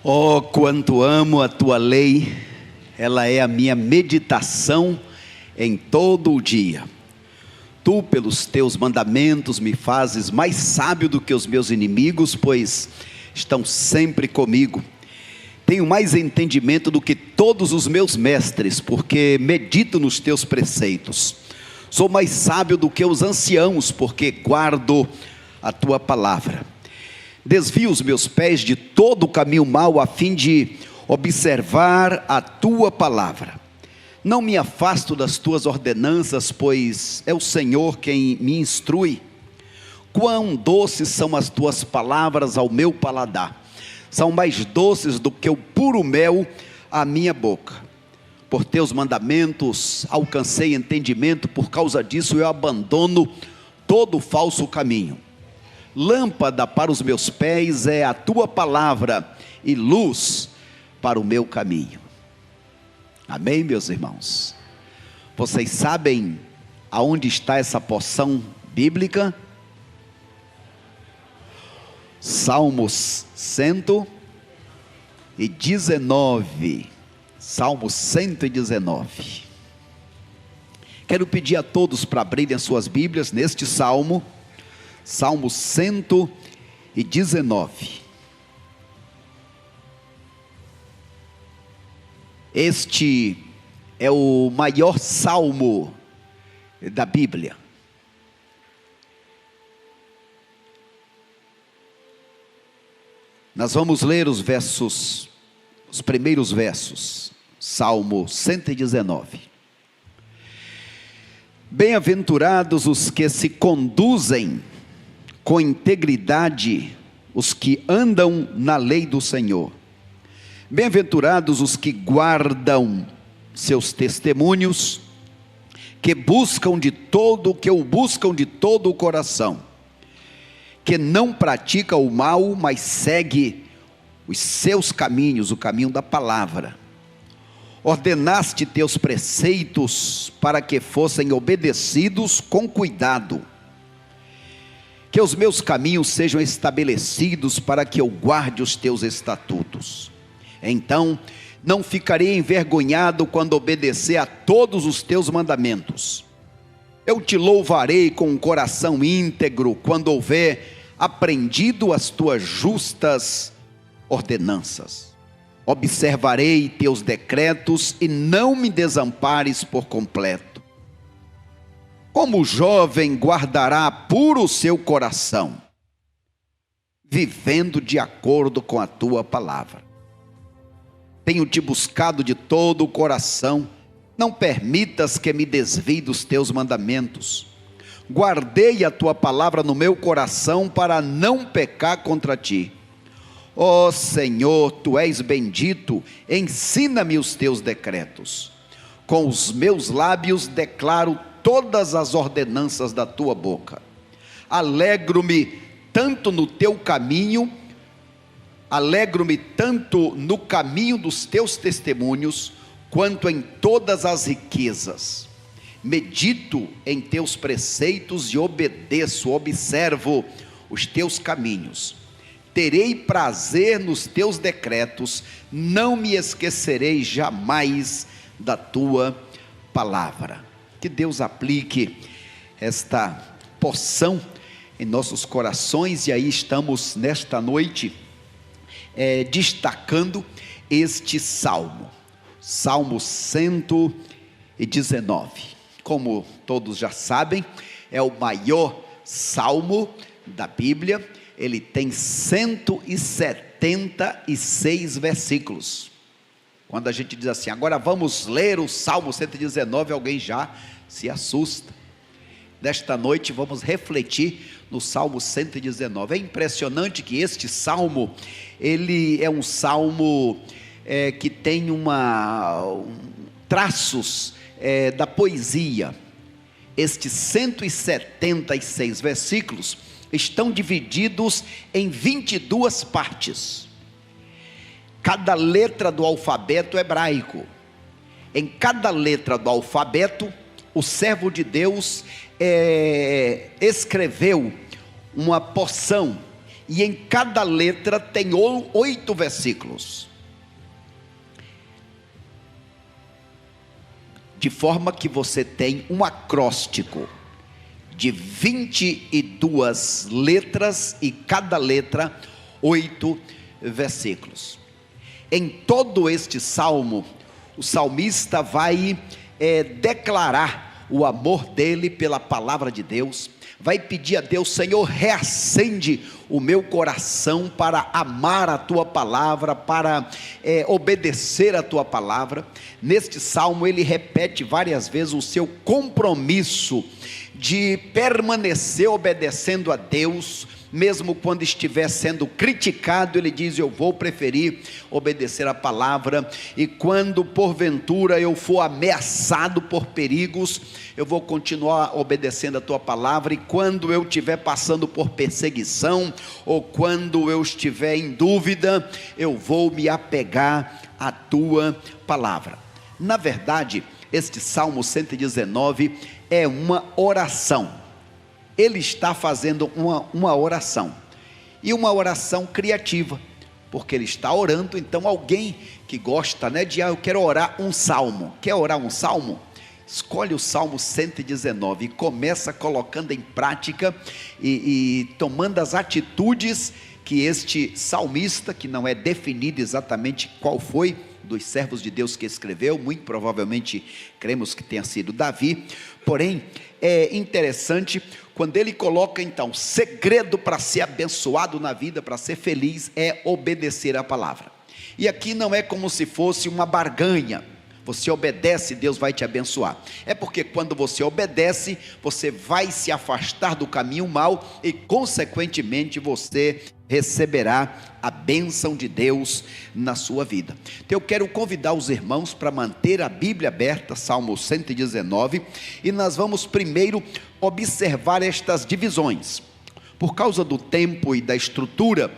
Oh, quanto amo a tua lei, ela é a minha meditação em todo o dia. Tu, pelos teus mandamentos, me fazes mais sábio do que os meus inimigos, pois estão sempre comigo. Tenho mais entendimento do que todos os meus mestres, porque medito nos teus preceitos. Sou mais sábio do que os anciãos, porque guardo a tua palavra. Desvio os meus pés de todo o caminho mau, a fim de observar a tua palavra. Não me afasto das tuas ordenanças, pois é o Senhor quem me instrui. Quão doces são as tuas palavras ao meu paladar, são mais doces do que o puro mel à minha boca. Por teus mandamentos alcancei entendimento, por causa disso eu abandono todo falso caminho. Lâmpada para os meus pés é a tua palavra e luz para o meu caminho. Amém, meus irmãos? Vocês sabem aonde está essa porção bíblica? Salmos 119. Salmos 119. Quero pedir a todos para abrirem as suas Bíblias neste salmo. Salmo 119. Este é o maior salmo da Bíblia. Nós vamos ler os primeiros versos. Salmo 119. Bem-aventurados os que se conduzem com integridade, os que andam na lei do Senhor. Bem-aventurados os que guardam seus testemunhos, que buscam de todo o coração, que não pratica o mal, mas segue os seus caminhos, o caminho da palavra. Ordenaste teus preceitos para que fossem obedecidos com cuidado. Que os meus caminhos sejam estabelecidos para que eu guarde os teus estatutos. Então não ficarei envergonhado quando obedecer a todos os teus mandamentos. Eu te louvarei com um coração íntegro quando houver aprendido as tuas justas ordenanças. Observarei teus decretos e não me desampares por completo. Como o jovem guardará puro o seu coração, vivendo de acordo com a tua palavra. Tenho te buscado de todo o coração, não permitas que me desvie dos teus mandamentos. Guardei a tua palavra no meu coração para não pecar contra ti. Ó Senhor, tu és bendito, ensina-me os teus decretos. Com os meus lábios declaro todas as ordenanças da tua boca. Alegro-me tanto no teu caminho, alegro-me tanto no caminho dos teus testemunhos, quanto em todas as riquezas. Medito em teus preceitos e observo os teus caminhos. Terei prazer nos teus decretos, não me esquecerei jamais da tua palavra. Que Deus aplique esta porção em nossos corações, e aí estamos nesta noite destacando este salmo, Salmo 119. Como todos já sabem, é o maior salmo da Bíblia. Ele tem 176 versículos. Quando a gente diz assim, agora vamos ler o Salmo 119, alguém já se assusta. Nesta noite vamos refletir no Salmo 119. É impressionante que este salmo, ele é um salmo que tem traços da poesia. Estes 176 versículos estão divididos em 22 partes. Cada letra do alfabeto hebraico. Em cada letra do alfabeto, o servo de Deus escreveu uma porção e em cada letra tem 8 versículos. De forma que você tem um acróstico de 22 letras e cada letra 8 versículos. Em todo este salmo, o salmista vai declarar o amor dele pela palavra de Deus, vai pedir a Deus: Senhor, reacende o meu coração para amar a tua palavra, para obedecer a tua palavra. Neste salmo ele repete várias vezes o seu compromisso de permanecer obedecendo a Deus, mesmo quando estiver sendo criticado. Ele diz: eu vou preferir obedecer a palavra, e quando porventura eu for ameaçado por perigos, eu vou continuar obedecendo a tua palavra, e quando eu estiver passando por perseguição, ou quando eu estiver em dúvida, eu vou me apegar à tua palavra. Na verdade, este Salmo 119 é uma oração. Ele está fazendo uma oração, e uma oração criativa, porque ele está orando. Então alguém que gosta, eu quero orar um salmo, quer orar um salmo? Escolhe o Salmo 119 e começa colocando em prática e tomando as atitudes que este salmista, que não é definido exatamente qual foi dos servos de Deus que escreveu, muito provavelmente cremos que tenha sido Davi, porém é interessante quando ele coloca então: segredo para ser abençoado na vida, para ser feliz, é obedecer a palavra. E aqui não é como se fosse uma barganha. Você obedece, Deus vai te abençoar. É porque quando você obedece, você vai se afastar do caminho mau, e consequentemente você receberá a bênção de Deus na sua vida. Então eu quero convidar os irmãos para manter a Bíblia aberta, Salmo 119, e nós vamos primeiro observar estas divisões. Por causa do tempo e da estrutura,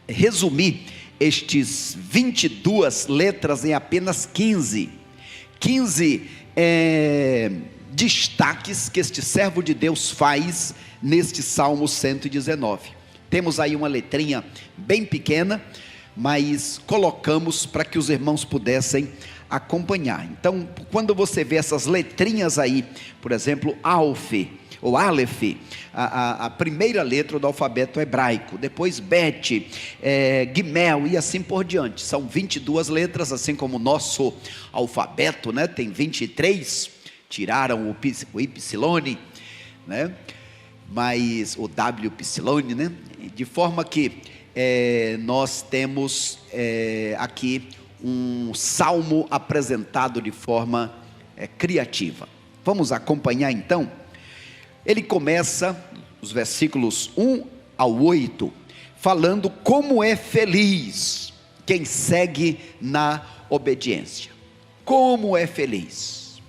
resumir estes 22 letras em apenas 15 destaques que este servo de Deus faz neste Salmo 119. Temos aí uma letrinha bem pequena, mas colocamos para que os irmãos pudessem acompanhar. Então, quando você vê essas letrinhas aí, por exemplo, Alf, ou Aleph, a primeira letra do alfabeto hebraico, depois Bet, Gimel e assim por diante. São 22 letras, assim como o nosso alfabeto, tem 23, tiraram o Y, mas o WY, de forma que nós temos aqui um salmo apresentado de forma criativa. Vamos acompanhar então. Ele começa, os versículos 1 ao 8, falando como é feliz quem segue na obediência. Como é feliz.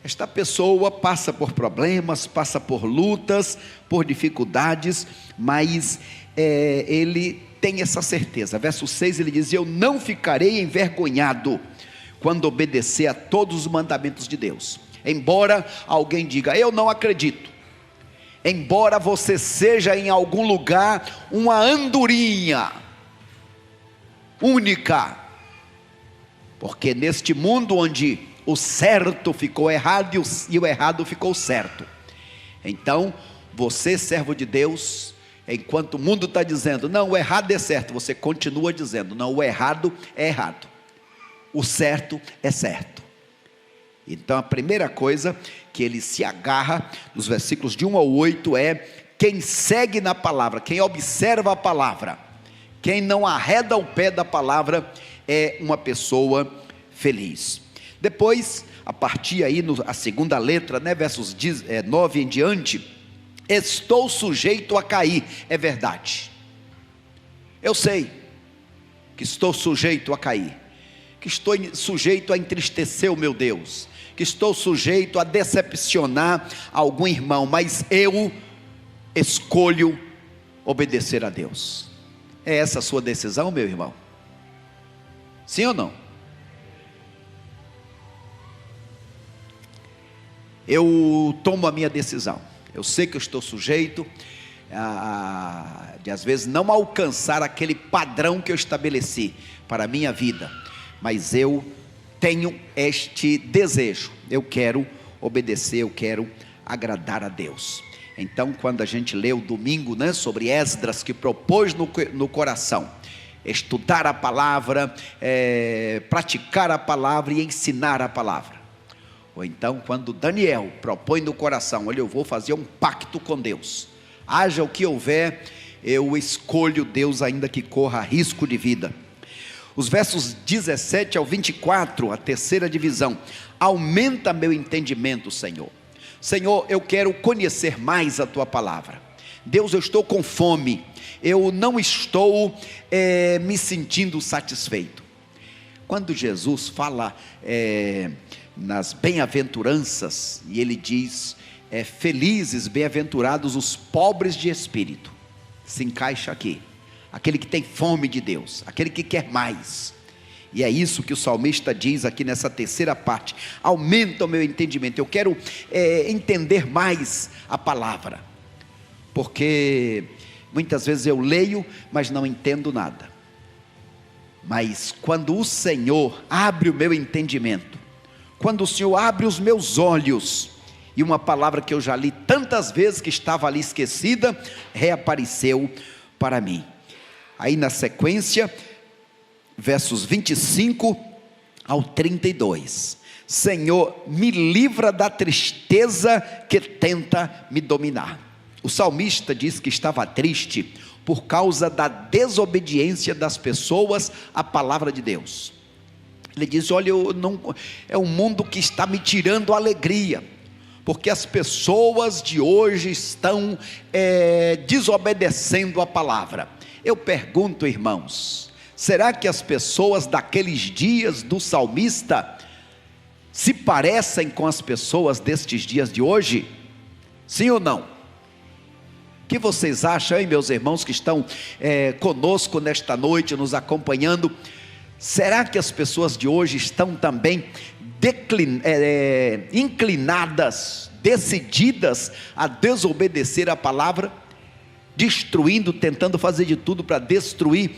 Esta pessoa passa por problemas, passa por lutas, por dificuldades, mas ele tem essa certeza. Verso 6 ele diz: eu não ficarei envergonhado quando obedecer a todos os mandamentos de Deus. Embora alguém diga: eu não acredito. Embora você seja em algum lugar uma andorinha única, porque neste mundo onde o certo ficou errado e o errado ficou certo, então você, servo de Deus, enquanto o mundo está dizendo não, o errado é certo, você continua dizendo não, o errado é errado, o certo é certo. Então a primeira coisa que ele se agarra nos versículos de 1 ao 8 é: quem segue na palavra, quem observa a palavra, quem não arreda o pé da palavra, é uma pessoa feliz. Depois, a partir aí, a segunda letra, versos 9 em diante: estou sujeito a cair. É verdade, eu sei que estou sujeito a cair, que estou sujeito a entristecer o meu Deus, que estou sujeito a decepcionar algum irmão, mas eu escolho obedecer a Deus. É essa a sua decisão, meu irmão? Sim ou não? Eu tomo a minha decisão. Eu sei que eu estou sujeito, de às vezes não alcançar aquele padrão que eu estabeleci para a minha vida, mas eu tenho este desejo, eu quero obedecer, eu quero agradar a Deus. Então, quando a gente lê o domingo, né, sobre Esdras, que propôs no coração estudar a palavra, praticar a palavra e ensinar a palavra. Ou então, quando Daniel propõe no coração: olha, eu vou fazer um pacto com Deus, haja o que houver, eu escolho Deus, ainda que corra risco de vida. Os versos 17 ao 24, a terceira divisão: aumenta meu entendimento, Senhor. Senhor, eu quero conhecer mais a Tua palavra. Deus, eu estou com fome, eu não estou me sentindo satisfeito. Quando Jesus fala nas bem-aventuranças, e Ele diz, felizes, bem-aventurados os pobres de espírito, se encaixa aqui, aquele que tem fome de Deus, aquele que quer mais. E é isso que o salmista diz aqui nessa terceira parte: aumenta o meu entendimento, eu quero entender mais a palavra, porque muitas vezes eu leio, mas não entendo nada. Mas quando o Senhor abre o meu entendimento, quando o Senhor abre os meus olhos, e uma palavra que eu já li tantas vezes, que estava ali esquecida, reapareceu para mim. Aí na sequência, versos 25 ao 32, Senhor, me livra da tristeza que tenta me dominar. O salmista diz que estava triste por causa da desobediência das pessoas à palavra de Deus. Ele diz: olha, é um mundo que está me tirando a alegria, porque as pessoas de hoje estão desobedecendo a palavra. Eu pergunto, irmãos, será que as pessoas daqueles dias do salmista se parecem com as pessoas destes dias de hoje? Sim ou não? O que vocês acham, hein, meus irmãos que estão conosco nesta noite, nos acompanhando? Será que as pessoas de hoje estão também inclinadas, decididas a desobedecer a palavra, destruindo, tentando fazer de tudo para destruir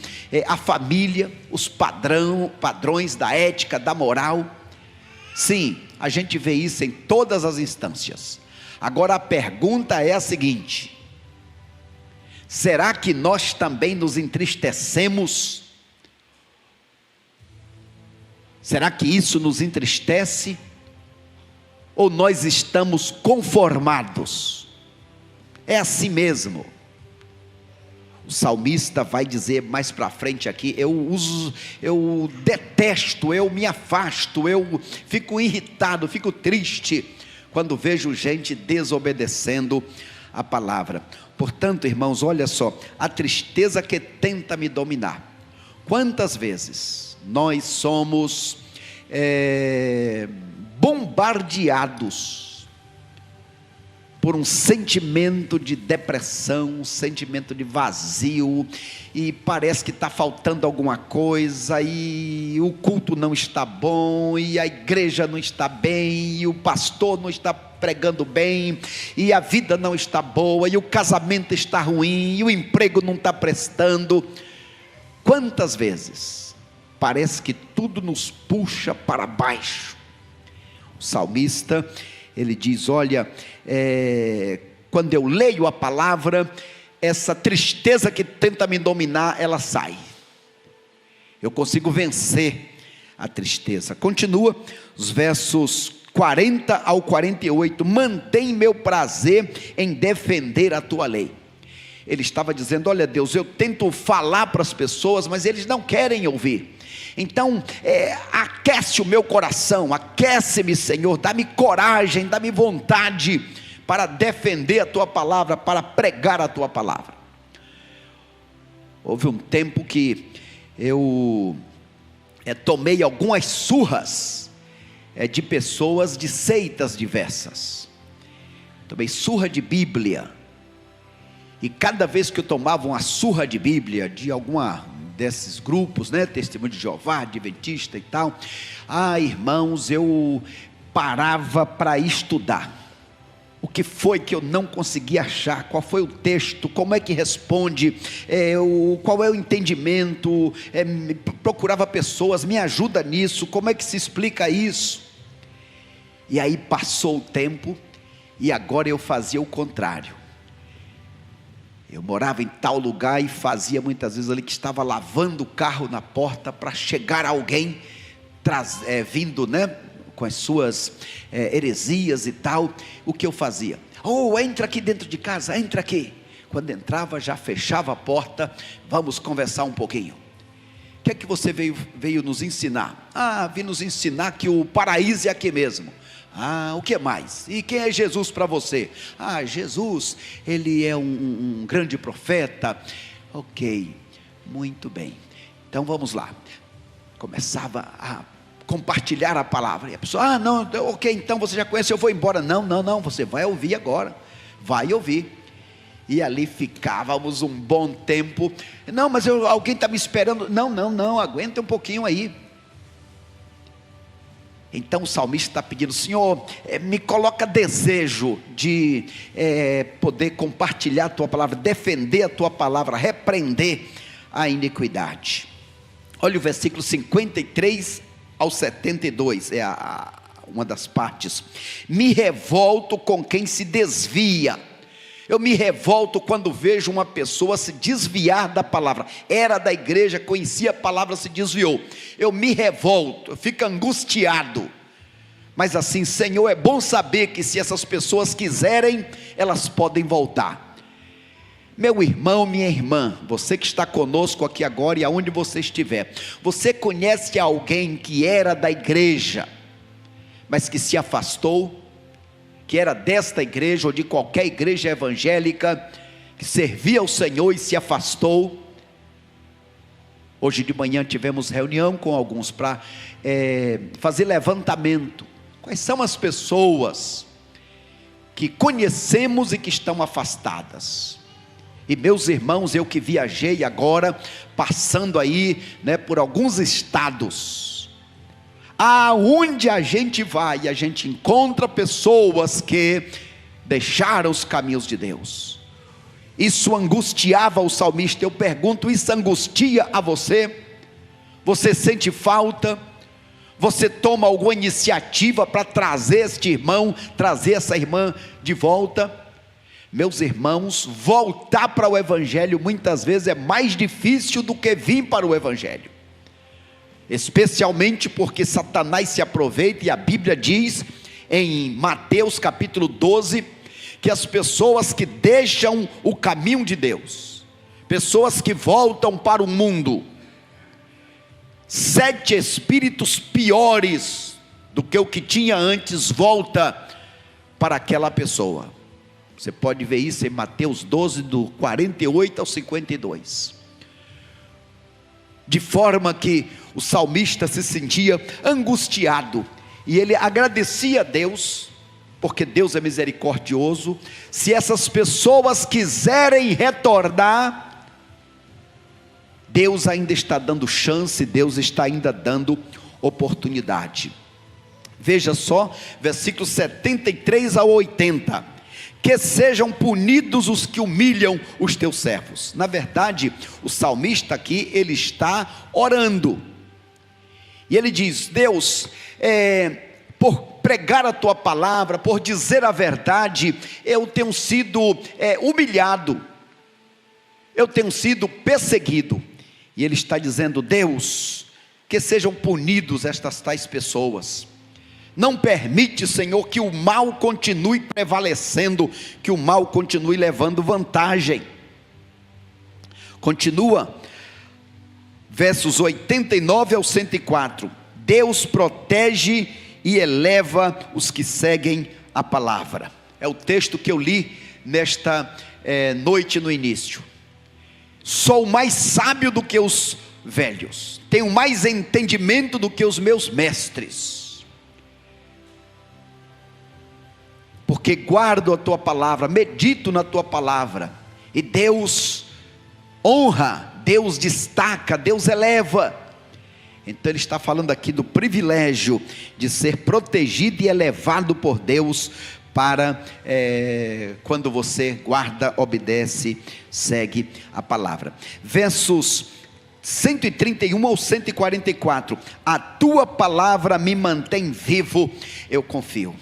a família, os padrões da ética, da moral? Sim, a gente vê isso em todas as instâncias. Agora a pergunta é a seguinte: será que nós também nos entristecemos? Será que isso nos entristece? Ou nós estamos conformados? É assim mesmo. O salmista vai dizer mais para frente aqui: eu detesto, eu me afasto, eu fico irritado, fico triste quando vejo gente desobedecendo a palavra. Portanto, irmãos, olha só, a tristeza que tenta me dominar. Quantas vezes nós somos bombardeados por um sentimento de depressão, um sentimento de vazio, e parece que está faltando alguma coisa, e o culto não está bom, e a igreja não está bem, e o pastor não está pregando bem, e a vida não está boa, e o casamento está ruim, e o emprego não está prestando. Quantas vezes parece que tudo nos puxa para baixo? O salmista, ele diz: olha, quando eu leio a palavra, essa tristeza que tenta me dominar, ela sai, eu consigo vencer a tristeza. Continua os versos 40 ao 48, mantém meu prazer em defender a tua lei. Ele estava dizendo: olha Deus, eu tento falar para as pessoas, mas eles não querem ouvir. Então aquece o meu coração, aquece-me, Senhor, dá-me coragem, dá-me vontade para defender a tua palavra, para pregar a tua palavra. Houve um tempo que eu tomei algumas surras de pessoas de seitas diversas. Tomei surra de Bíblia, e cada vez que eu tomava uma surra de Bíblia de alguma desses grupos, né, Testemunho de Jeová, Adventista e tal, irmãos, eu parava para estudar. O que foi que eu não consegui achar? Qual foi o texto? Como é que responde? Qual é o entendimento? Procurava pessoas, me ajuda nisso, como é que se explica isso? E aí passou o tempo, e agora eu fazia o contrário. Eu morava em tal lugar e fazia muitas vezes ali que estava lavando o carro na porta para chegar alguém vindo, né, com as suas heresias e tal. O que eu fazia? Entra aqui dentro de casa, entra aqui. Quando entrava, já fechava a porta. Vamos conversar um pouquinho. O que é que você veio nos ensinar? Vim nos ensinar que o paraíso é aqui mesmo. O que mais? E quem é Jesus para você? Jesus, ele é um grande profeta. Ok, muito bem. Então vamos lá. Começava a compartilhar a palavra. E a pessoa, não, ok, então você já conhece, eu vou embora. Não, você vai ouvir agora. Vai ouvir. E ali ficávamos um bom tempo. Não, mas alguém está me esperando. Não, aguenta um pouquinho aí. Então o salmista está pedindo: Senhor, me coloca desejo de poder compartilhar a Tua palavra, defender a Tua palavra, repreender a iniquidade. Olha o versículo 53 ao 72, uma das partes. Me revolto com quem se desvia. Eu me revolto quando vejo uma pessoa se desviar da palavra. Era da igreja, conhecia a palavra, se desviou. Eu me revolto, eu fico angustiado. Mas assim, Senhor, é bom saber que se essas pessoas quiserem, elas podem voltar. Meu irmão, minha irmã, você que está conosco aqui agora e aonde você estiver, você conhece alguém que era da igreja, mas que se afastou? Que era desta igreja ou de qualquer igreja evangélica, que servia ao Senhor e se afastou? Hoje de manhã tivemos reunião com alguns para fazer levantamento. Quais são as pessoas que conhecemos e que estão afastadas? E meus irmãos, eu que viajei agora, passando aí, né, por alguns estados, aonde a gente vai, a gente encontra pessoas que deixaram os caminhos de Deus. Isso angustiava o salmista. Eu pergunto: isso angustia a você? Você sente falta? Você toma alguma iniciativa para trazer este irmão, trazer essa irmã de volta? Meus irmãos, voltar para o evangelho muitas vezes é mais difícil do que vir para o evangelho, especialmente porque Satanás se aproveita. E a Bíblia diz em Mateus capítulo 12, que as pessoas que deixam o caminho de Deus, pessoas que voltam para o mundo, 7 espíritos piores do que o que tinha antes volta para aquela pessoa. Você pode ver isso em Mateus 12, do 48 ao 52. De forma que o salmista se sentia angustiado, e ele agradecia a Deus, porque Deus é misericordioso. Se essas pessoas quiserem retornar, Deus ainda está dando chance, Deus está ainda dando oportunidade. Veja só, versículos 73 a 80. Que sejam punidos os que humilham os teus servos. Na verdade, o salmista aqui, ele está orando, e ele diz: Deus, por pregar a tua palavra, por dizer a verdade, eu tenho sido humilhado, eu tenho sido perseguido. E ele está dizendo: Deus, que sejam punidos estas tais pessoas. Não permite, Senhor, que o mal continue prevalecendo, que o mal continue levando vantagem. Continua, versos 89 ao 104. Deus protege e eleva os que seguem a palavra. É o texto que eu li nesta noite no início. Sou mais sábio do que os velhos, tenho mais entendimento do que os meus mestres, porque guardo a tua palavra, medito na tua palavra. E Deus honra, Deus destaca, Deus eleva. Então ele está falando aqui do privilégio de ser protegido e elevado por Deus, para quando você guarda, obedece, segue a palavra. Versos 131 ao 144, a tua palavra me mantém vivo, eu confio.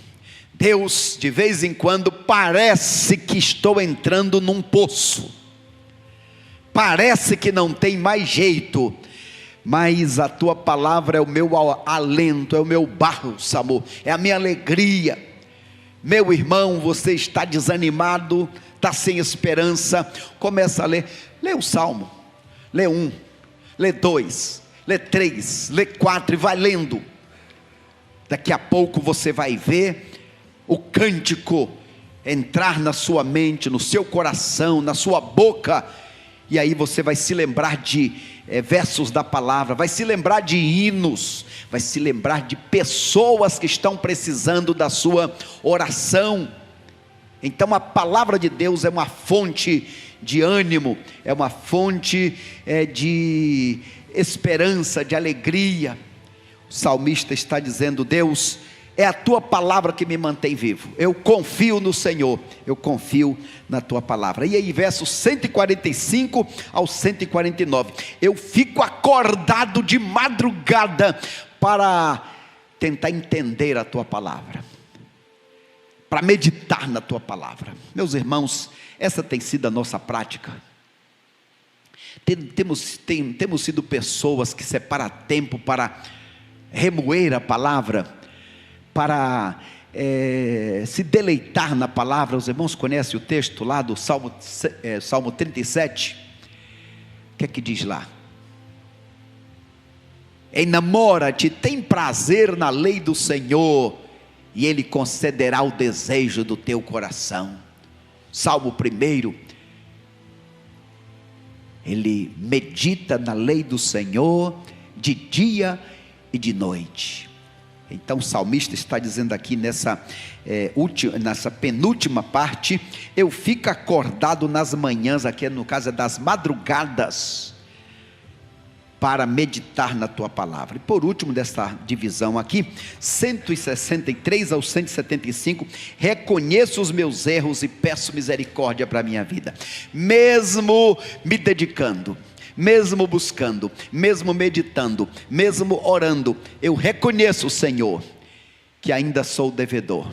Deus, de vez em quando parece que estou entrando num poço, parece que não tem mais jeito, mas a tua palavra é o meu alento, é o meu bálsamo, é a minha alegria. Meu irmão, você está desanimado, está sem esperança, começa a ler, lê o Salmo, lê 1, lê 2, lê 3, lê 4 e vai lendo. Daqui a pouco você vai ver o cântico entrar na sua mente, no seu coração, na sua boca, e aí você vai se lembrar de versos da palavra, vai se lembrar de hinos, vai se lembrar de pessoas que estão precisando da sua oração. Então a palavra de Deus é uma fonte de ânimo, é uma fonte de esperança, de alegria. O salmista está dizendo: Deus, é a tua palavra que me mantém vivo, eu confio no Senhor, eu confio na tua palavra. E aí versos 145 ao 149, eu fico acordado de madrugada para tentar entender a tua palavra, para meditar na tua palavra. Meus irmãos, essa tem sido a nossa prática. Temos sido pessoas que separam tempo para remoer a palavra, para se deleitar na palavra. Os irmãos conhecem o texto lá do Salmo 37, o que é que diz lá? Enamora-te, tem prazer na lei do Senhor, e Ele concederá o desejo do teu coração. Salmo 1, ele medita na lei do Senhor, de dia e de noite. Então o salmista está dizendo aqui nessa penúltima parte, eu fico acordado nas manhãs, aqui no caso é das madrugadas, para meditar na tua palavra. E por último dessa divisão aqui, 163 ao 175, reconheço os meus erros e peço misericórdia para a minha vida, mesmo me dedicando, mesmo buscando, mesmo meditando, mesmo orando, eu reconheço, Senhor, que ainda sou devedor,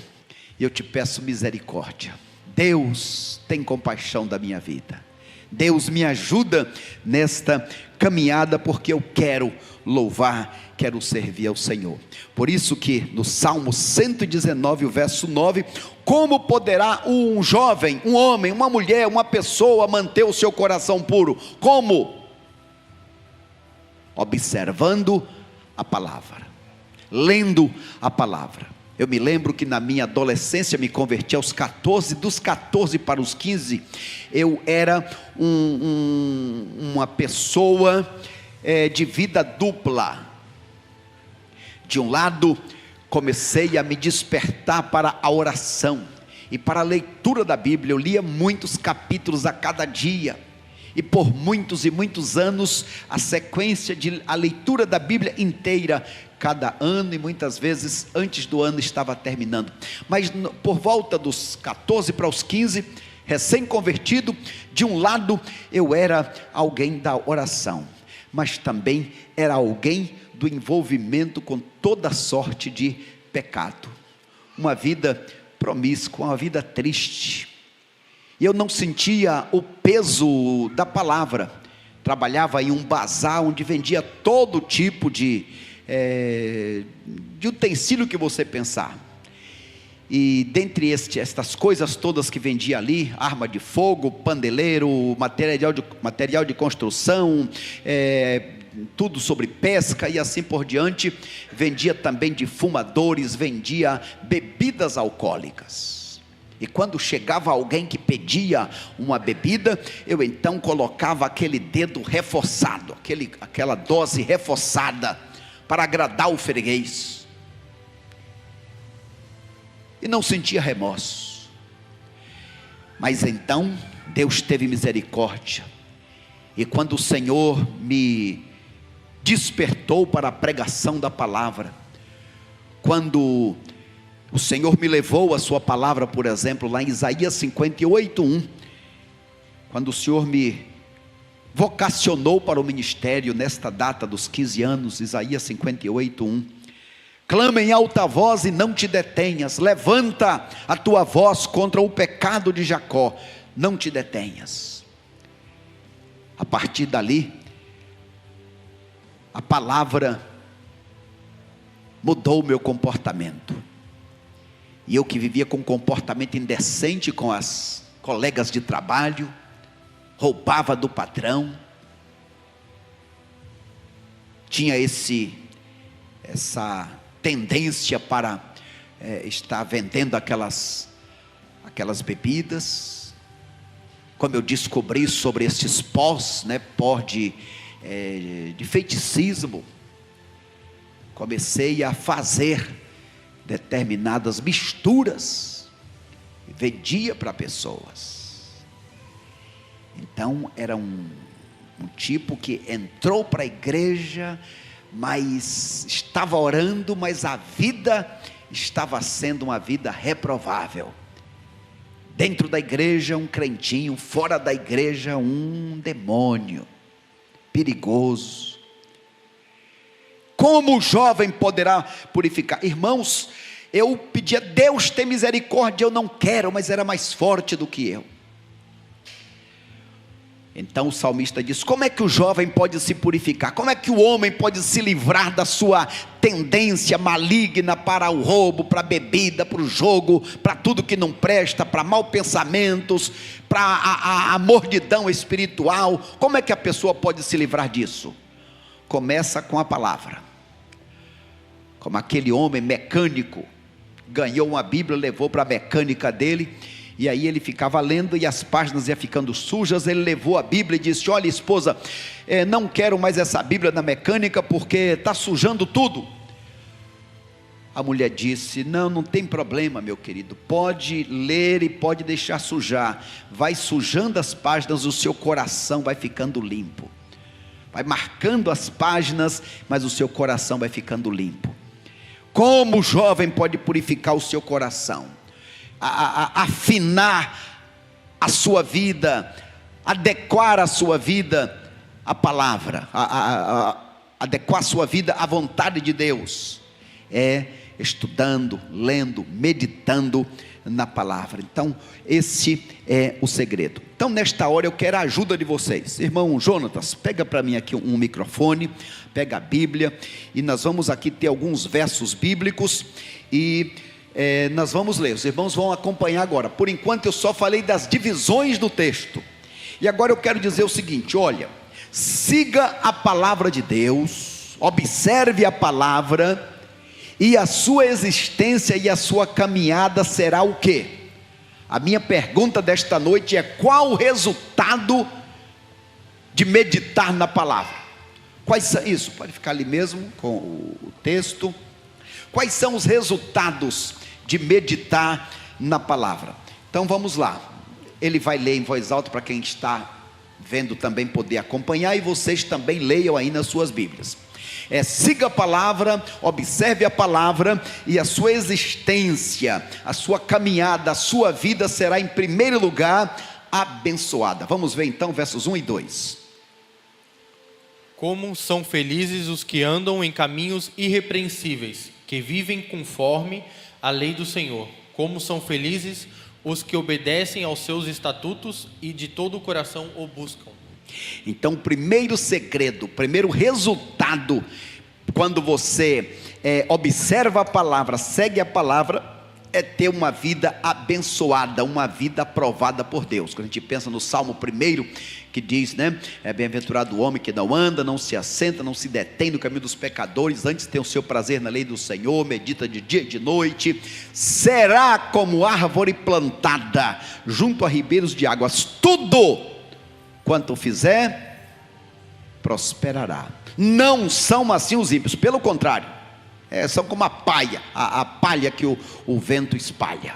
e eu te peço misericórdia. Deus, tem compaixão da minha vida. Deus, me ajuda nesta caminhada, porque eu quero louvar, quero servir ao Senhor. Por isso que no Salmo 119, o verso 9, como poderá um jovem, um homem, uma mulher, uma pessoa manter o seu coração puro? Como? Observando a palavra, lendo a palavra. Eu me lembro que na minha adolescência, me converti aos 14, dos 14 para os 15, eu era uma pessoa de vida dupla. De um lado, comecei a me despertar para a oração, e para a leitura da Bíblia. Eu lia muitos capítulos a cada dia, e por muitos e muitos anos, a sequência a leitura da Bíblia inteira, cada ano, e muitas vezes antes do ano estava terminando. Mas por volta dos 14 para os 15, recém-convertido, de um lado eu era alguém da oração, mas também era alguém do envolvimento com toda sorte de pecado, uma vida promíscua, uma vida triste, e eu não sentia o peso da palavra. Trabalhava em um bazar onde vendia todo tipo de utensílio que você pensar, e dentre estas coisas todas que vendia ali, arma de fogo, pandeleiro, material de construção, tudo sobre pesca e assim por diante, vendia também de fumadores, vendia bebidas alcoólicas. E quando chegava alguém que pedia uma bebida, eu então colocava aquele dedo reforçado, aquela dose reforçada, para agradar o freguês, e não sentia remorso. Mas então Deus teve misericórdia, e quando o Senhor me despertou para a pregação da palavra, quando O Senhor me levou a sua palavra, por exemplo, lá em Isaías 58:1, quando o Senhor me vocacionou para o ministério nesta data dos 15 anos, Isaías 58:1. Clama em alta voz e não te detenhas, levanta a tua voz contra o pecado de Jacó, não te detenhas. A partir dali, a palavra mudou o meu comportamento. E eu que vivia com um comportamento indecente com as colegas de trabalho, roubava do patrão, tinha essa tendência para estar vendendo aquelas bebidas. Como eu descobri sobre esses pós, pó de feiticismo, comecei a fazer determinadas misturas, vendia para pessoas. Então era um tipo que entrou para a igreja, mas estava orando, mas a vida estava sendo uma vida reprovável. Dentro da igreja um crentinho, fora da igreja um demônio, perigoso. Como o jovem poderá purificar? Irmãos, eu pedi a Deus ter misericórdia, eu não quero, mas era mais forte do que eu. Então o salmista diz: como é que o jovem pode se purificar? Como é que o homem pode se livrar da sua tendência maligna para o roubo, para a bebida, para o jogo, para tudo que não presta, para maus pensamentos, para a mordidão espiritual? Como é que a pessoa pode se livrar disso? Começa com a palavra. Como aquele homem mecânico, ganhou uma Bíblia, levou para a mecânica dele, e aí ele ficava lendo e as páginas iam ficando sujas. Ele levou a Bíblia e disse: olha, esposa, não quero mais essa Bíblia na mecânica porque está sujando tudo. A mulher disse: não tem problema, meu querido, pode ler e pode deixar sujar, vai sujando as páginas, o seu coração vai ficando limpo, vai marcando as páginas, mas o seu coração vai ficando limpo. Como o jovem pode purificar o seu coração? Afinar a sua vida, adequar a sua vida à palavra, adequar a sua vida à vontade de Deus, estudando, lendo, meditando na palavra. Então esse é o segredo. Então nesta hora eu quero a ajuda de vocês. Irmão Jonatas, pega para mim aqui um microfone, pega a Bíblia, e nós vamos aqui ter alguns versos bíblicos, e nós vamos ler. Os irmãos vão acompanhar agora. Por enquanto eu só falei das divisões do texto, e agora eu quero dizer o seguinte: olha, siga a palavra de Deus, observe a palavra, e a sua existência e a sua caminhada será o quê? A minha pergunta desta noite é: qual o resultado de meditar na palavra? Quais são isso? Pode ficar ali mesmo com o texto. Quais são os resultados de meditar na palavra? Então vamos lá. Ele vai ler em voz alta para quem está vendo também poder acompanhar, e vocês também leiam aí nas suas Bíblias. Siga a palavra, observe a palavra, e a sua existência, a sua caminhada, a sua vida será em primeiro lugar abençoada. Vamos ver então versos 1 e 2. Como são felizes os que andam em caminhos irrepreensíveis, que vivem conforme a lei do Senhor. Como são felizes os que obedecem aos seus estatutos e de todo o coração o buscam. Então, o primeiro segredo, o primeiro resultado, quando você observa a palavra, segue a palavra, é ter uma vida abençoada, uma vida aprovada por Deus. Quando a gente pensa no Salmo 1, que diz, bem-aventurado o homem que não anda, não se assenta, não se detém no caminho dos pecadores, antes tem o seu prazer na lei do Senhor, medita de dia e de noite, será como árvore plantada junto a ribeiros de águas, tudo quanto fizer, prosperará. Não são assim os ímpios, pelo contrário, são como a palha, a palha que o vento espalha.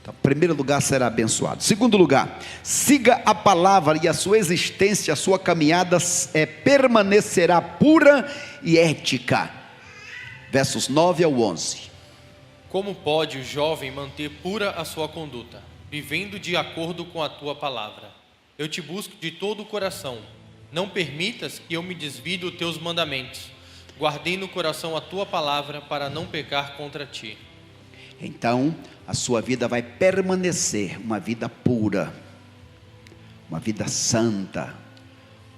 Então, em primeiro lugar, será abençoado. Segundo lugar, siga a palavra, e a sua existência, a sua caminhada permanecerá pura e ética. versos 9 ao 11. Como pode o jovem manter pura a sua conduta, vivendo de acordo com a tua palavra? Eu te busco de todo o coração. Não permitas que eu me desvie dos teus mandamentos. Guardei no coração a tua palavra para não pecar contra ti. Então, a sua vida vai permanecer uma vida pura, uma vida santa,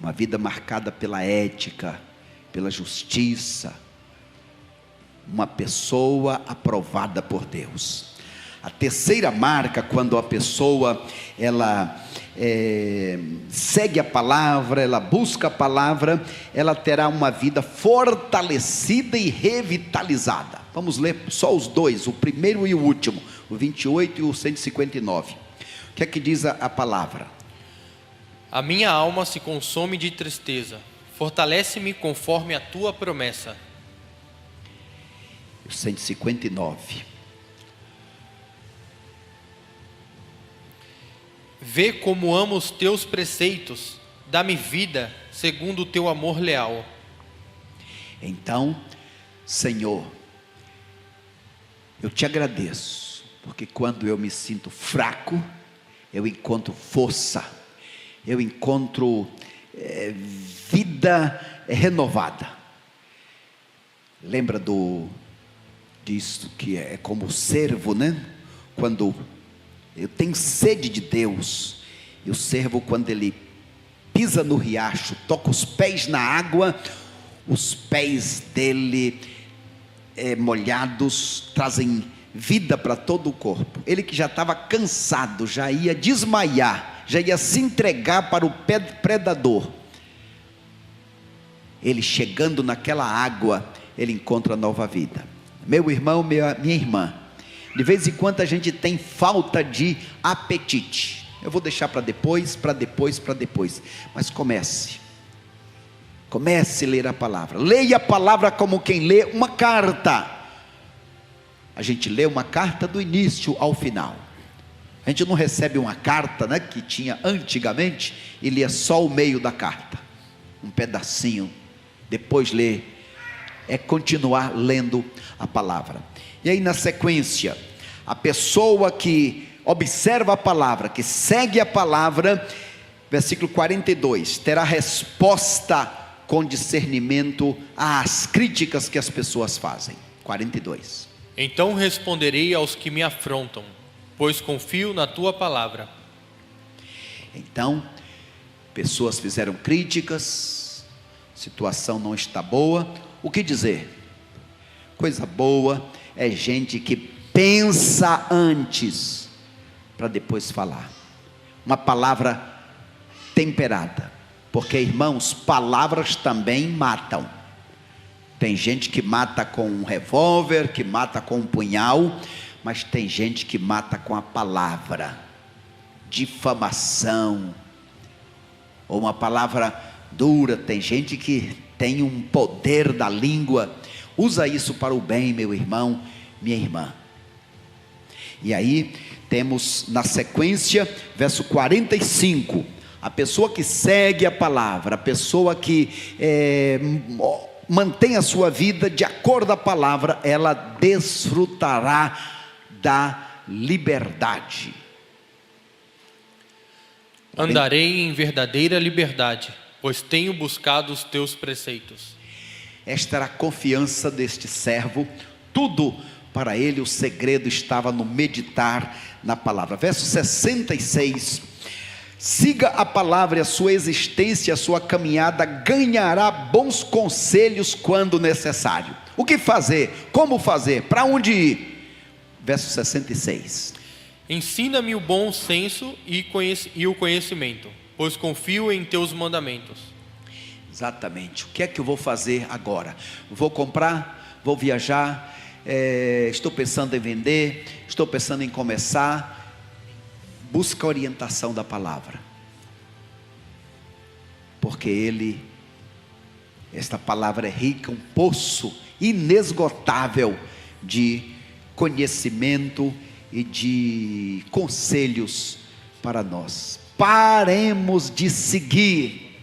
uma vida marcada pela ética, pela justiça, uma pessoa aprovada por Deus. A terceira marca, quando a pessoa ela segue a palavra, ela busca a palavra, ela terá uma vida fortalecida e revitalizada. Vamos ler só os dois, o primeiro e o último, o 28 e o 159. O que é que diz a palavra? A minha alma se consome de tristeza, fortalece-me conforme a tua promessa. O 159. Vê como amo os teus preceitos, dá-me vida segundo o teu amor leal. Então, Senhor, eu te agradeço, porque quando eu me sinto fraco, eu encontro força, eu encontro vida renovada. Lembra disso que é como o servo, né? Quando eu tenho sede de Deus, e o servo, quando ele pisa no riacho, toca os pés na água, os pés dele molhados trazem vida para todo o corpo. Ele que já estava cansado, já ia desmaiar, já ia se entregar para o predador, ele chegando naquela água, ele encontra nova vida. Meu irmão, minha irmã, de vez em quando a gente tem falta de apetite. Eu vou deixar para depois, mas comece a ler a palavra. Leia a palavra como quem lê uma carta. A gente lê uma carta do início ao final. A gente não recebe uma carta, né, que tinha antigamente, e lia só o meio da carta, um pedacinho, depois lê. É continuar lendo a palavra. E aí na sequência, a pessoa que observa a palavra, que segue a palavra, versículo 42, terá resposta com discernimento às críticas que as pessoas fazem. 42. Então responderei aos que me afrontam, pois confio na tua palavra. Então, pessoas fizeram críticas, situação não está boa, o que dizer? Coisa boa é gente que pensa antes para depois falar, uma palavra temperada, porque irmãos, palavras também matam. Tem gente que mata com um revólver, que mata com um punhal, mas tem gente que mata com a palavra, difamação, ou uma palavra dura. Tem gente que tem um poder da língua. Usa isso para o bem, meu irmão, minha irmã. E aí temos na sequência, verso 45, a pessoa que segue a palavra, a pessoa que mantém a sua vida de acordo com a palavra, ela desfrutará da liberdade. Andarei em verdadeira liberdade, pois tenho buscado os teus preceitos. Esta era a confiança deste servo. Tudo para ele, o segredo estava no meditar na palavra. Verso 66, siga a palavra e a sua existência, a sua caminhada ganhará bons conselhos quando necessário. O que fazer? Como fazer? Para onde ir? Verso 66. Ensina-me o bom senso e o conhecimento, pois confio em teus mandamentos. Exatamente. O que é que eu vou fazer agora? Vou comprar? Vou viajar? Estou pensando em vender? Estou pensando em começar? Busca a orientação da palavra, porque esta palavra é rica, um poço inesgotável de conhecimento e de conselhos para nós. Paremos de seguir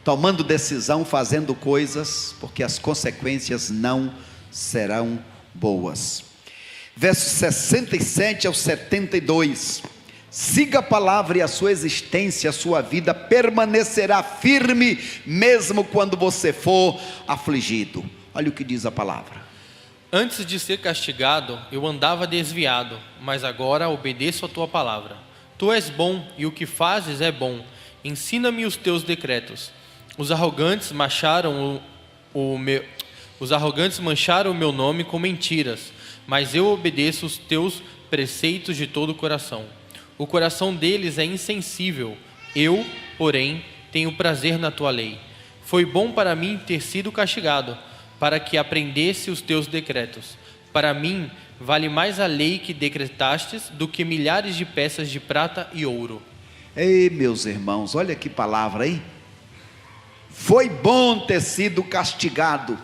tomando decisão, fazendo coisas, porque as consequências não serão boas. Versos 67 ao 72. Siga a palavra e a sua existência, a sua vida permanecerá firme, mesmo quando você for afligido. Olha o que diz a palavra. Antes de ser castigado, eu andava desviado, mas agora obedeço a tua palavra. Tu és bom e o que fazes é bom. Ensina-me os teus decretos. Os arrogantes mancharam o meu nome com mentiras, mas eu obedeço os teus preceitos de todo o coração. O coração deles é insensível. Eu, porém, tenho prazer na tua lei. Foi bom para mim ter sido castigado, para que aprendesse os teus decretos. Para mim, vale mais a lei que decretastes do que milhares de peças de prata e ouro. Ei, meus irmãos, olha que palavra, hein? Foi bom ter sido castigado,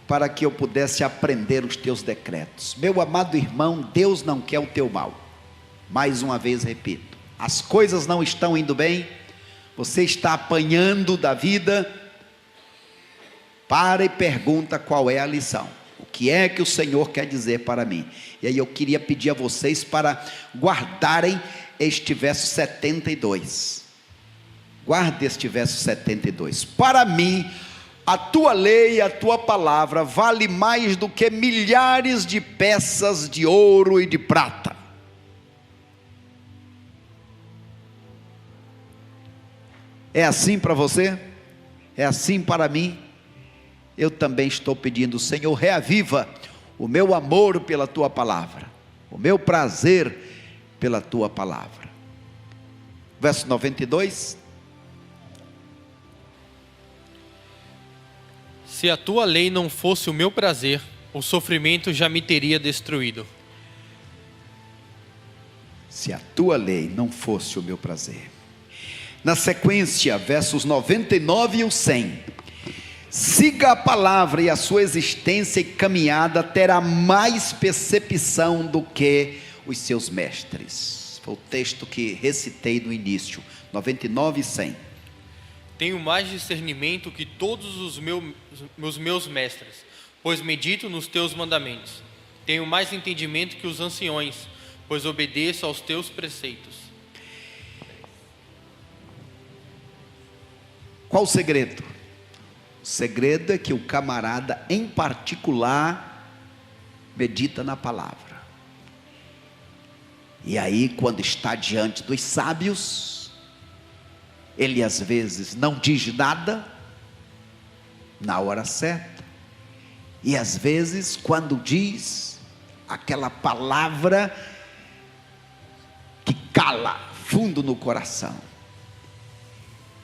para que eu pudesse aprender os teus decretos. Meu amado irmão, Deus não quer o teu mal. Mais uma vez repito, as coisas não estão indo bem, você está apanhando da vida. Para e pergunta qual é a lição. O que é que o Senhor quer dizer para mim? E aí eu queria pedir a vocês para guardarem este verso 72. Guarde este verso 72. Para mim, a tua lei, a tua palavra vale mais do que milhares de peças de ouro e de prata. É assim para você? É assim para mim? Eu também estou pedindo, Senhor, reaviva o meu amor pela tua palavra, o meu prazer pela tua palavra. Verso 92. Se a tua lei não fosse o meu prazer, o sofrimento já me teria destruído. Se a tua lei não fosse o meu prazer. Na sequência, versos 99 e o 100. Siga a palavra e a sua existência e caminhada terá mais percepção do que os seus mestres. Foi o texto que recitei no início, 99 e 100. Tenho mais discernimento que todos os meus mestres, pois medito nos teus mandamentos. Tenho mais entendimento que os anciões, pois obedeço aos teus preceitos. Qual o segredo? O segredo é que o camarada, em particular, medita na palavra. E aí, quando está diante dos sábios, ele às vezes não diz nada na hora certa, e às vezes, quando diz aquela palavra que cala fundo no coração.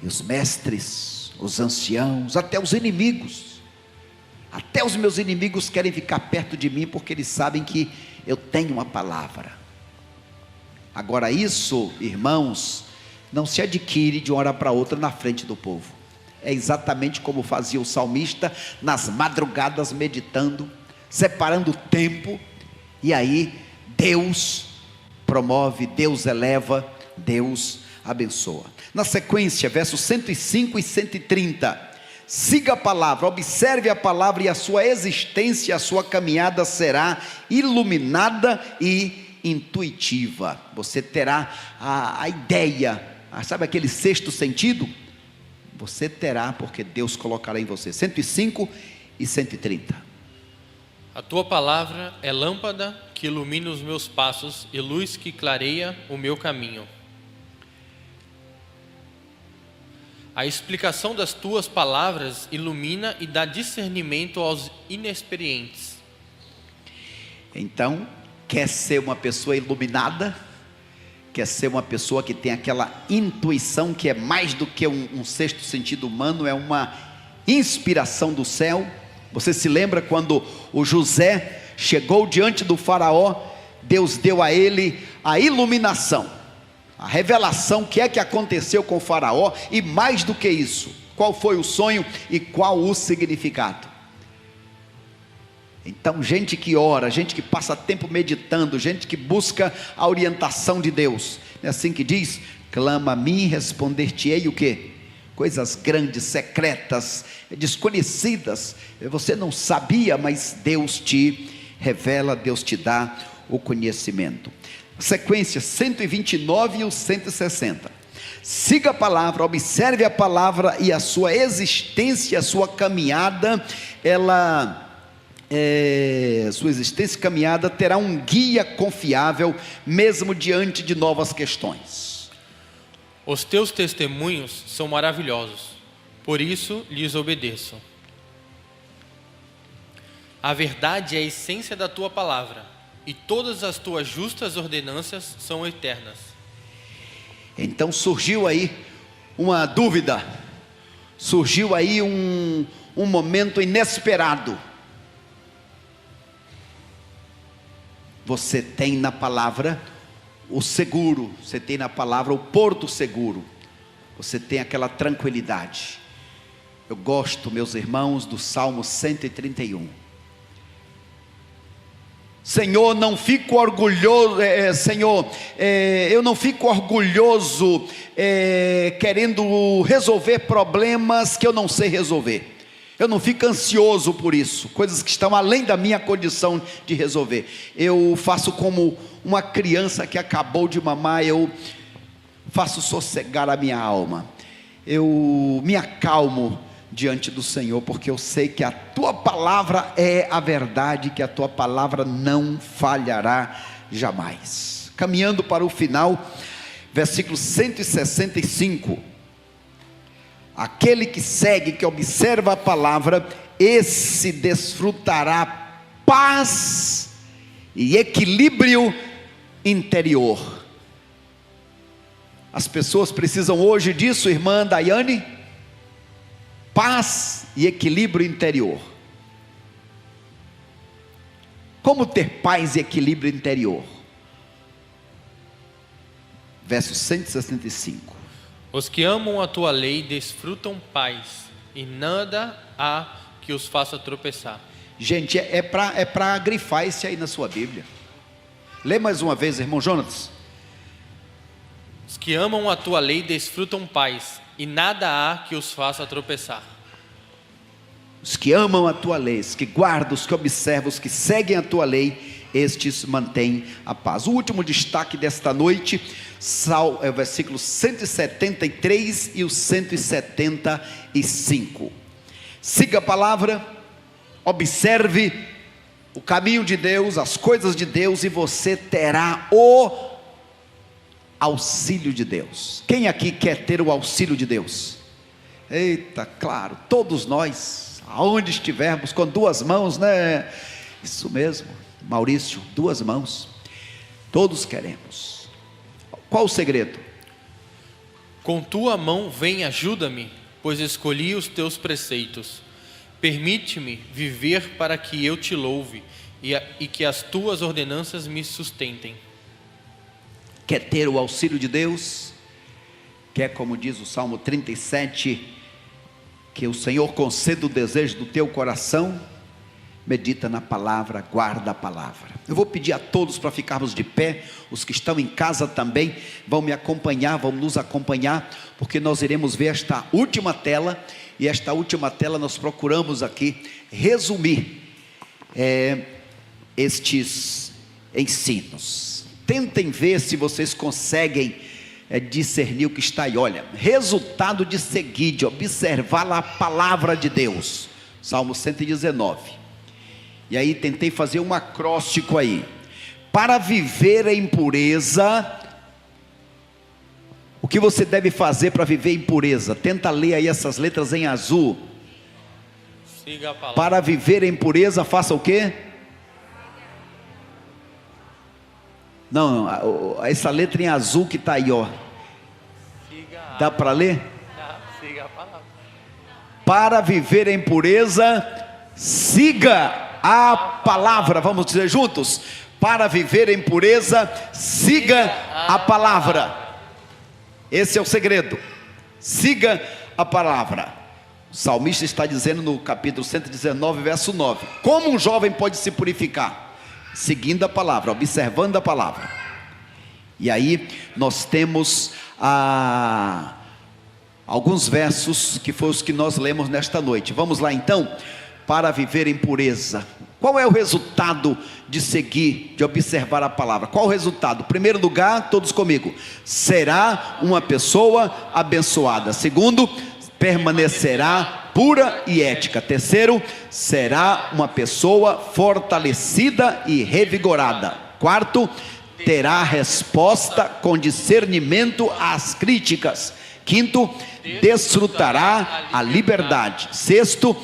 E os mestres, os anciãos, até os inimigos, até os meus inimigos querem ficar perto de mim, porque eles sabem que eu tenho uma palavra. Agora isso, irmãos, não se adquire de uma hora para outra na frente do povo. É exatamente como fazia o salmista, nas madrugadas meditando, separando o tempo, e aí Deus promove, Deus eleva, Deus abençoa. Na sequência, versos 105 e 130, siga a palavra, observe a palavra e a sua existência, a sua caminhada será iluminada e intuitiva. Você terá a ideia, sabe aquele sexto sentido? Você terá, porque Deus colocará em você. 105 e 130. A tua palavra é lâmpada que ilumina os meus passos e luz que clareia o meu caminho. A explicação das tuas palavras ilumina e dá discernimento aos inexperientes. Então, quer ser uma pessoa iluminada? Quer ser uma pessoa que tem aquela intuição que é mais do que um sexto sentido humano, é uma inspiração do céu? Você se lembra quando o José chegou diante do faraó, Deus deu a ele a iluminação, a revelação, que aconteceu com o faraó, e mais do que isso, qual foi o sonho e qual o significado? Então, gente que ora, gente que passa tempo meditando, gente que busca a orientação de Deus, é assim que diz: clama a mim, responder-te-ei o quê? coisas grandes, secretas, desconhecidas, você não sabia, mas Deus te revela, Deus te dá o conhecimento. Sequência 129 e o 160. Siga a palavra, observe a palavra e a sua existência, a sua caminhada, sua existência e caminhada terá um guia confiável, mesmo diante de novas questões. Os teus testemunhos são maravilhosos, por isso lhes obedeço. A verdade é a essência da tua palavra, e todas as tuas justas ordenanças são eternas. Então surgiu aí uma dúvida, surgiu aí um momento inesperado. Você tem na palavra o seguro, você tem na palavra o porto seguro, você tem aquela tranquilidade. Eu gosto, meus irmãos, do Salmo 131. Senhor, não fico orgulhoso, Senhor, eu não fico orgulhoso querendo resolver problemas que eu não sei resolver. Eu não fico ansioso por isso, coisas que estão além da minha condição de resolver. Eu faço como uma criança que acabou de mamar, eu faço sossegar a minha alma. Eu me acalmo diante do Senhor, porque eu sei que a tua palavra é a verdade, que a tua palavra não falhará jamais. Caminhando para o final, versículo 165. Aquele que segue, que observa a palavra, esse desfrutará paz e equilíbrio interior. As pessoas precisam hoje disso, irmã Daiane? Paz e equilíbrio interior. Como ter paz e equilíbrio interior? Verso 165. Os que amam a tua lei desfrutam paz, e nada há que os faça tropeçar. Gente, é para grifar isso aí na sua Bíblia. Lê mais uma vez, irmão Jonas. Os que amam a tua lei desfrutam paz, e nada há que os faça tropeçar. Os que amam a tua lei, os que guardam, os que observam, os que seguem a tua lei, estes mantêm a paz. O último destaque desta noite é o versículo 173 e o 175. Siga a palavra, observe o caminho de Deus, as coisas de Deus, e você terá o auxílio de Deus. Quem aqui quer ter o auxílio de Deus? Eita, claro, todos nós, aonde estivermos, com duas mãos, né? Isso mesmo, Maurício, duas mãos. Todos queremos. Qual o segredo? Com tua mão vem, ajuda-me, pois escolhi os teus preceitos. Permite-me viver para que eu te louve, e que as tuas ordenanças me sustentem. Quer ter o auxílio de Deus? Quer, como diz o Salmo 37, que o Senhor conceda o desejo do teu coração? Medita na palavra, guarda a palavra. Eu vou pedir a todos para ficarmos de pé. Os que estão em casa também vão me acompanhar, vão nos acompanhar, porque nós iremos ver esta última tela. E esta última tela nós procuramos aqui resumir estes ensinos. Tentem ver se vocês conseguem discernir o que está aí. Olha, resultado de seguir, de observar a palavra de Deus. Salmo 119. E aí tentei fazer um acróstico aí. Para viver em pureza, o que você deve fazer para viver em pureza? Tenta ler aí essas letras em azul. Siga a palavra. Para viver em pureza, faça o quê? Não, essa letra em azul que está aí, ó. Dá para ler? Siga a palavra. Para viver em pureza, siga a palavra. Vamos dizer juntos? Para viver em pureza, siga a palavra. Esse é o segredo. Siga a palavra. O salmista está dizendo no capítulo 119, verso 9: como um jovem pode se purificar? Seguindo a palavra, observando a palavra. E aí nós temos alguns versos que foram os que nós lemos nesta noite. Vamos lá então, para viver em pureza. Qual é o resultado de seguir, de observar a palavra? Qual o resultado? Em primeiro lugar, todos comigo, será uma pessoa abençoada. Segundo, permanecerá pura e ética. Terceiro, será uma pessoa fortalecida e revigorada. Quarto, terá resposta com discernimento às críticas. Quinto, desfrutará a liberdade. Sexto,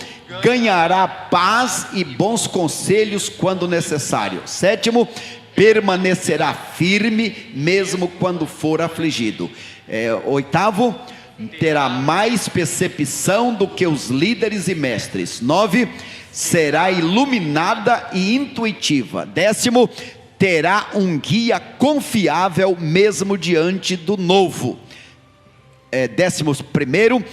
ganhará paz e bons conselhos quando necessário. Sétimo, permanecerá firme mesmo quando for afligido. Oitavo, terá mais percepção do que os líderes e mestres. 9, será iluminada e intuitiva. 10º, terá um guia confiável mesmo diante do novo. 11º,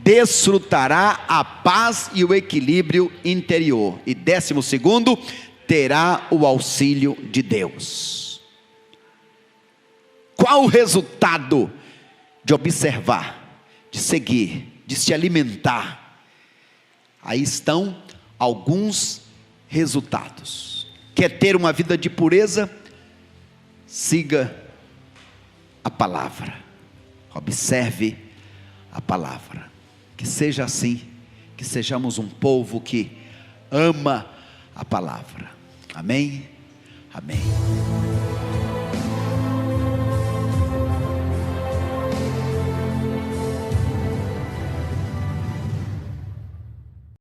desfrutará a paz e o equilíbrio interior. E 12º, terá o auxílio de Deus. Qual o resultado de observar, de seguir, de se alimentar? Aí estão alguns resultados. Quer ter uma vida de pureza? Siga a palavra, observe a palavra. Que seja assim, que sejamos um povo que ama a palavra. Amém? Amém.